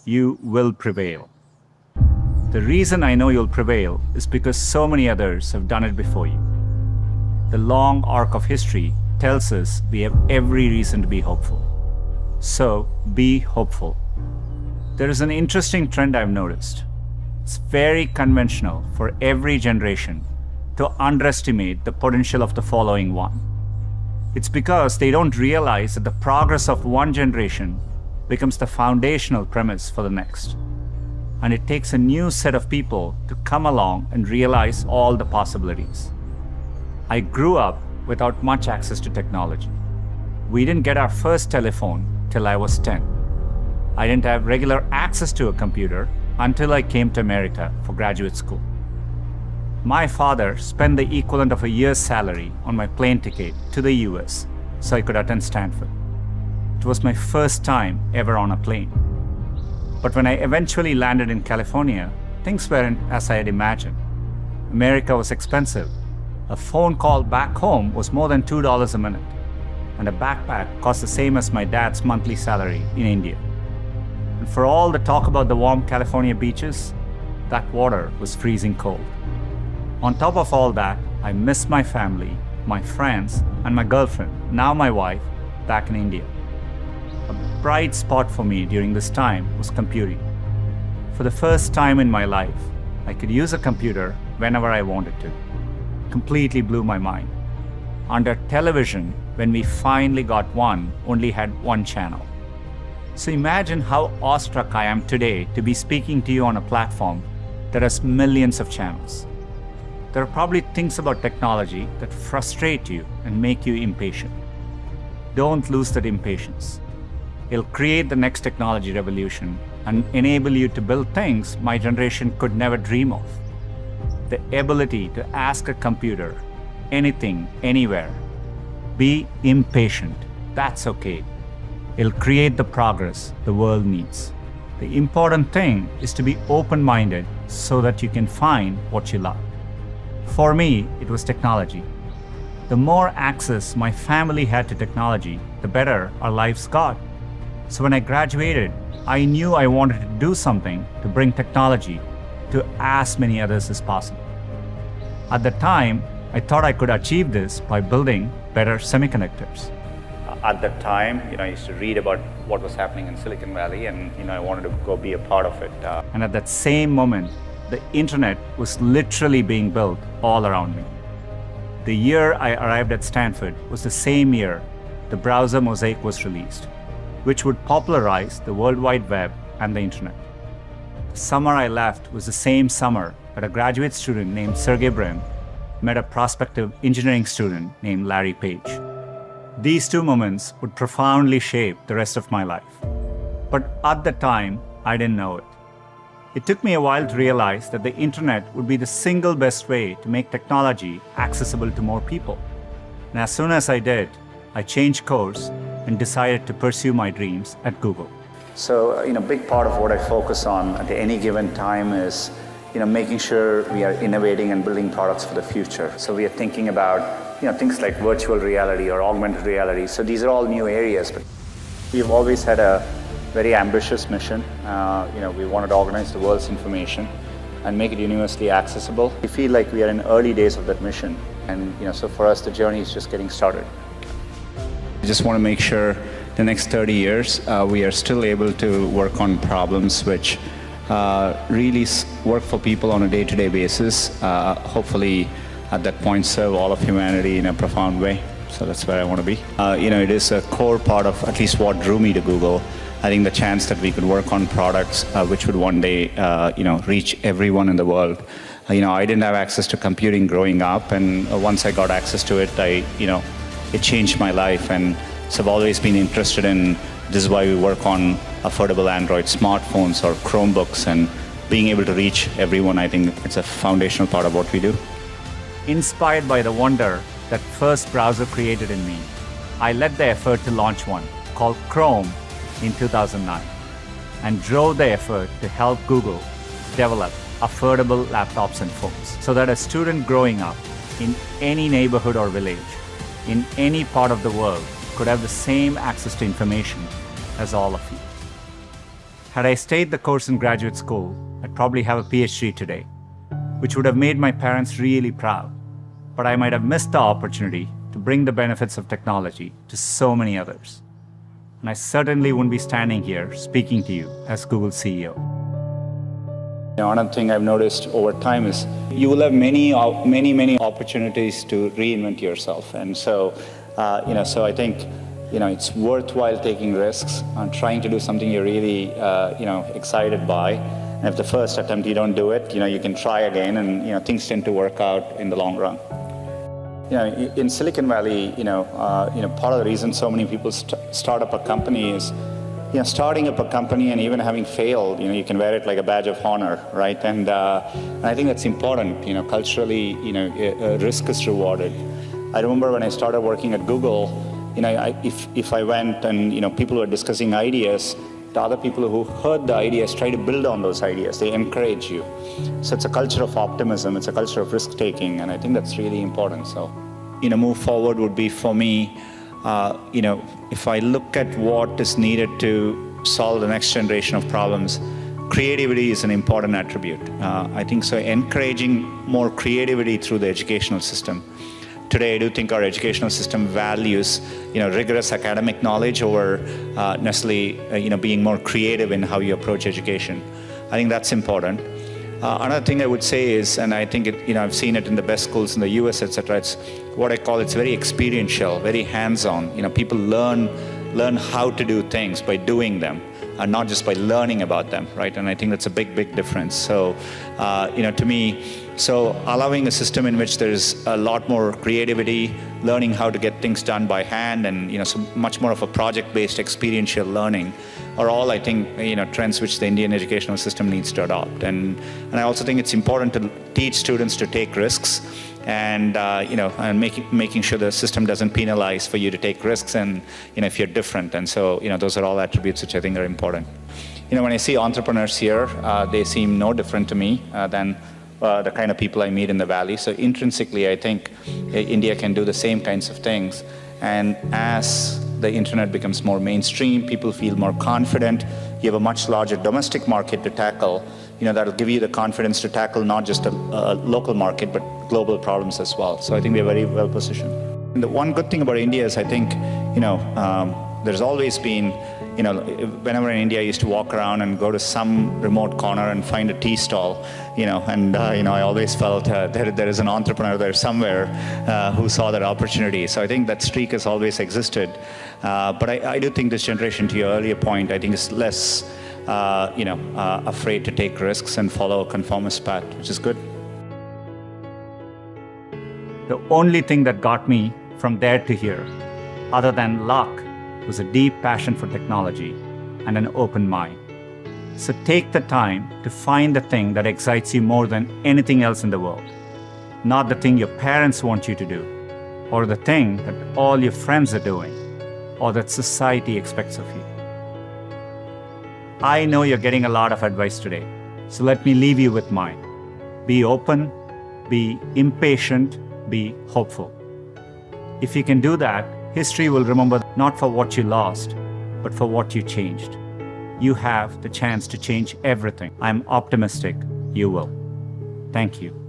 you will prevail. The reason I know you'll prevail is because so many others have done it before you. The long arc of history tells us we have every reason to be hopeful. So be hopeful. There is an interesting trend I've noticed. It's very conventional for every generation to underestimate the potential of the following one. It's because they don't realize that the progress of one generation becomes the foundational premise for the next. And it takes a new set of people to come along and realize all the possibilities. I grew up without much access to technology. We didn't get our first telephone till I was 10. I didn't have regular access to a computer until I came to America for graduate school. My father spent the equivalent of a year's salary on my plane ticket to the US so I could attend Stanford. It was my first time ever on a plane. But when I eventually landed in California, things weren't as I had imagined. America was expensive. A phone call back home was more than $2 a minute, and a backpack cost the same as my dad's monthly salary in India. And for all the talk about the warm California beaches, that water was freezing cold. On top of all that, I missed my family, my friends, and my girlfriend, now my wife, back in India. A bright spot for me during this time was computing. For the first time in my life, I could use a computer whenever I wanted to. Completely blew my mind. Under television, when we finally got one, only had one channel. So imagine how awestruck I am today to be speaking to you on a platform that has millions of channels. There are probably things about technology that frustrate you and make you impatient. Don't lose that impatience. It'll create the next technology revolution and enable you to build things my generation could never dream of. The ability to ask a computer anything, anywhere. Be impatient. That's okay. It'll create the progress the world needs. The important thing is to be open-minded so that you can find what you love. For me, it was technology. The more access my family had to technology, the better our lives got. So when I graduated, I knew I wanted to do something to bring technology to as many others as possible. At the time, I thought I could achieve this by building better semiconductors. At that time, I used to read about what was happening in Silicon Valley, and I wanted to go be a part of it. And at that same moment, the internet was literally being built all around me. The year I arrived at Stanford was the same year the browser Mosaic was released, which would popularize the World Wide Web and the internet. The summer I left was the same summer that a graduate student named Sergey Brin met a prospective engineering student named Larry Page. These two moments would profoundly shape the rest of my life. But at the time, I didn't know it. It took me a while to realize that the internet would be the single best way to make technology accessible to more people. And as soon as I did, I changed course and decided to pursue my dreams at Google. So, a big part of what I focus on at any given time is, making sure we are innovating and building products for the future. So we are thinking about, things like virtual reality or augmented reality. So these are all new areas, but we've always had a very ambitious mission. We wanted to organize the world's information and make it universally accessible. We feel like we are in early days of that mission. And, so for us, the journey is just getting started. I just want to make sure the next 30 years, we are still able to work on problems which really work for people on a day-to-day basis. Hopefully, at that point, serve all of humanity in a profound way. So that's where I want to be. It is a core part of at least what drew me to Google. I think the chance that we could work on products which would one day, reach everyone in the world. I didn't have access to computing growing up, and once I got access to it, it changed my life. And so I've always been interested in, this is why we work on affordable Android smartphones or Chromebooks, and being able to reach everyone, I think it's a foundational part of what we do. Inspired by the wonder that first browser created in me, I led the effort to launch one called Chrome in 2009 and drove the effort to help Google develop affordable laptops and phones so that a student growing up in any neighborhood or village in any part of the world could have the same access to information as all of you. Had I stayed the course in graduate school, I'd probably have a PhD today, which would have made my parents really proud. But I might have missed the opportunity to bring the benefits of technology to so many others. And I certainly wouldn't be standing here speaking to you as Google's CEO. Another thing I've noticed over time is you will have many opportunities to reinvent yourself. And so, so I think, it's worthwhile taking risks and trying to do something you're really, excited by. And if the first attempt you don't do it, you can try again, and things tend to work out in the long run. In Silicon Valley, part of the reason so many people start up a company is, starting up a company and even having failed, you can wear it like a badge of honor, right? And I think that's important. Culturally, risk is rewarded. I remember when I started working at Google, if I went and people were discussing ideas, the other people who heard the ideas try to build on those ideas. They encourage you. So it's a culture of optimism. It's a culture of risk taking, and I think that's really important. So, move forward would be for me. If I look at what is needed to solve the next generation of problems, creativity is an important attribute. I think so. Encouraging more creativity through the educational system. Today, I do think our educational system values, rigorous academic knowledge over necessarily, being more creative in how you approach education. I think that's important. Another thing I would say is, and I think I've seen it in the best schools in the US, etc. It's what I call it's very experiential, very hands-on. People learn how to do things by doing them, and not just by learning about them, right? And I think that's a big difference. So, to me, so allowing a system in which there's a lot more creativity, learning how to get things done by hand, and so much more of a project-based experiential learning are all, I think, trends which the Indian educational system needs to adopt. And I also think it's important to teach students to take risks, and and making sure the system doesn't penalize for you to take risks, and if you're different. And so those are all attributes which I think are important. When I see entrepreneurs here, they seem no different to me than the kind of people I meet in the Valley. So intrinsically, I think India can do the same kinds of things. And as the internet becomes more mainstream, people feel more confident. You have a much larger domestic market to tackle. That'll give you the confidence to tackle not just a local market, but global problems as well. So I think we're very well positioned. And the one good thing about India is I think, there's always been, whenever in India I used to walk around and go to some remote corner and find a tea stall, I always felt there is an entrepreneur there somewhere who saw that opportunity. So I think that streak has always existed. But I do think this generation, to your earlier point, I think is less, afraid to take risks and follow a conformist path, which is good. The only thing that got me from there to here, other than luck, was a deep passion for technology and an open mind. So take the time to find the thing that excites you more than anything else in the world. Not the thing your parents want you to do, or the thing that all your friends are doing, or that society expects of you. I know you're getting a lot of advice today, so let me leave you with mine. Be open, be impatient, be hopeful. If you can do that, history will remember not for what you lost, but for what you changed. You have the chance to change everything. I'm optimistic you will. Thank you.